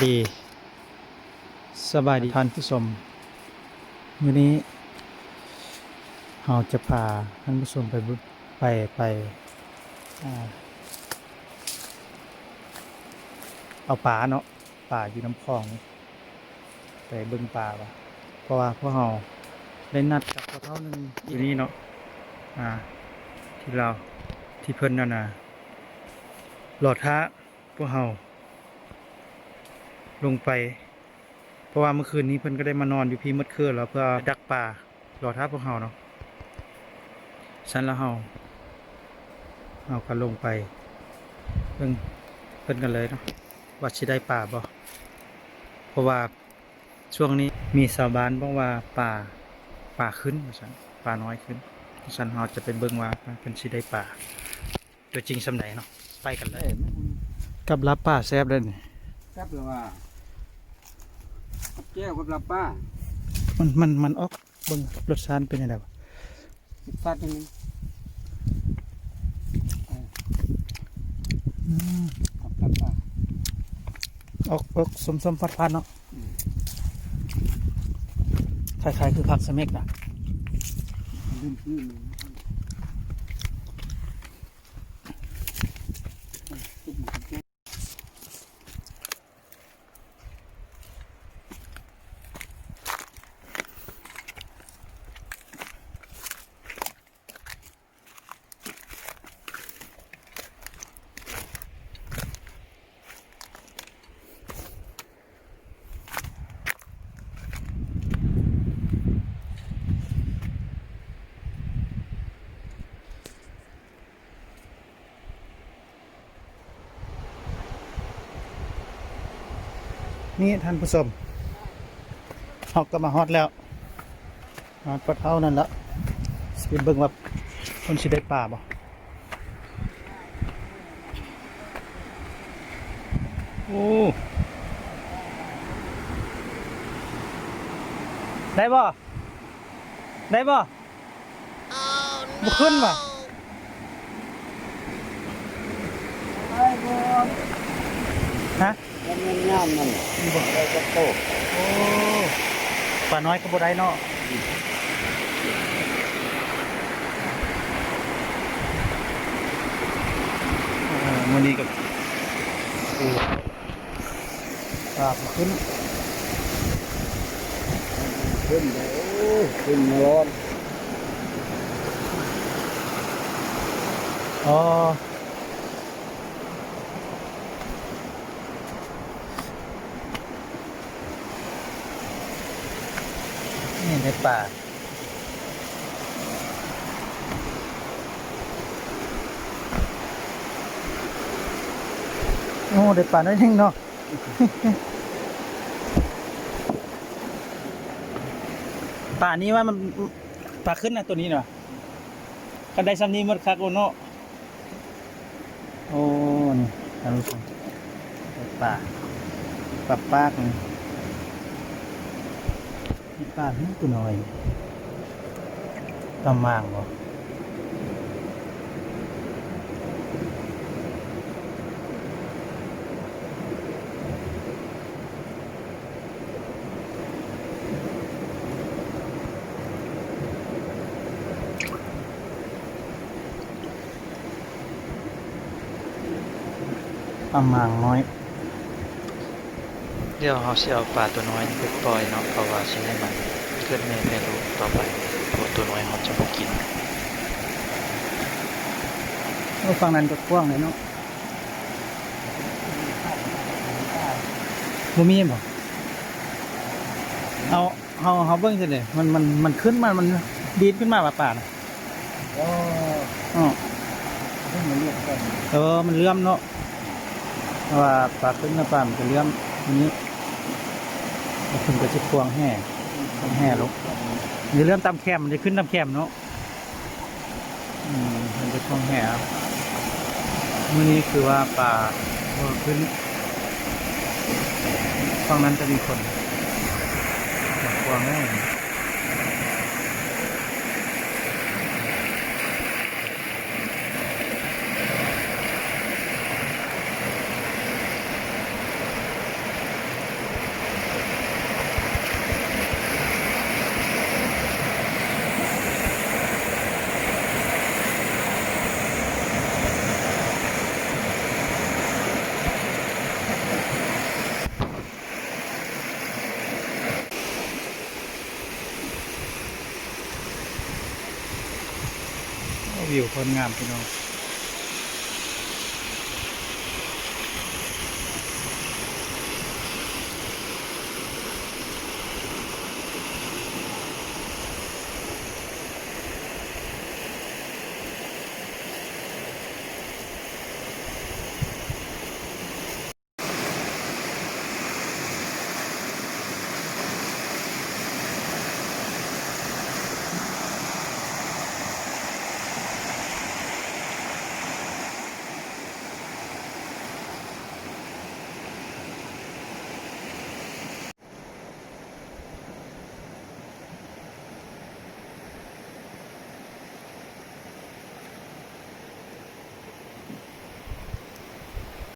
ดีสบายดีท่านผู้ชมวันนี้เราจะพาท่านผู้ชมไปอ่าเอาปลาเนาะปลาอยู่น้ำคลองไปเบิ่งปลาว่ะเพราะว่าพวกเราได้นัดกับพวกเขาหนึ่งอยู่นี่เนาะที่เราที่เพิ่นนั่นน่ะหลอดท้าพวกเราลงไปเพราะว่าเมื่อคืนนี้เพิ่นก็ได้มานอนอยู่พี่มืดคืนแล้วเพื่อดักปลาหลอดท้าพวกเราเนาะฉันแล้วเราก็ลงไปเพิ่นกันเลยเนาะว่าสิได้ป่าบ่เพราะว่าช่วงนี้มีชาวบ้านบอกว่าป่าขึ้นว่าซั่นป่าน้อยขึ้นฉันเราจะไปเบิ่งว่าเพิ่นสิได้ป่าตัวจริงสำไหนเนาะไปกันเลยกับรับป่าแซ่บเด้นี่ ครับหรือว่าแก้วกับลาป้ามันออกเบิ่งรสชาติเป็นยังไงวะ ฟาดตรงนี้กับลาป้าออกส้มๆฟัดๆเนาะคล้ายๆคือผักสะเม็กน่ะ ลื่นนี่ท่านผู้ชมเราก็มาฮอดแล้วฮอดปลาเท่านั้นละสิเบิ่งว่าคนสิได้ป่าบ่โอ้ได้บ่บ่ขึ้นว่ะฮะ แล้วมันย่ามมันได้กระโตก โอ้ปลาน้อยก็บ่ได้เนาะมื้อนี้ก็โอ้ปลาบ่ขึ้น ขึ้นเลยโอ้ขึ้นร้อน อ๋อนี่ในป่าโอ้ได้ป่าน้อยนึงเนาะ ป่านี้ว่ามันป่าขึ้นนะตัวนี้เนาะกันได้ซ้ำนี้หมดคักโอเนาะโอ้นี่ท่านผู้ชมได้ป่าปากนี่ป่านี่ตัวน้อยตำมางบ่ตำมางน้อย เดี๋ยวเราสิเอาปลาตัวน้อยนี่ไปปล่อยเนาะเพราะว่าสิให้มันเกิดแม่ลูกต่อไปเพราะตัวน้อยเขาจะบ่กิน ฝั่งนั้นก็กว้างเลยเนาะบ่มีบ่เอาเบิ่งซิเด้มันขึ้นมามันดีดขึ้นมาป่าน่ะ โอ้ อ๋อ ขึ้นมาเรียกกัน มันเลื่อมเนาะเพราะว่าปลาขึ้นมาป่ามันจะเลื่อมทีนี้มันขึ้นก็สิพวงแห่ลงนี่เลื่อมตามแคมมันจะขึ้นตามแคมเนาะมันจะพวงแห่ครับมื้อนี้คือว่าปลาขึ้นฝั่งนั้นจะมีคนพวงแห่ วิวคนงามพี่น้อง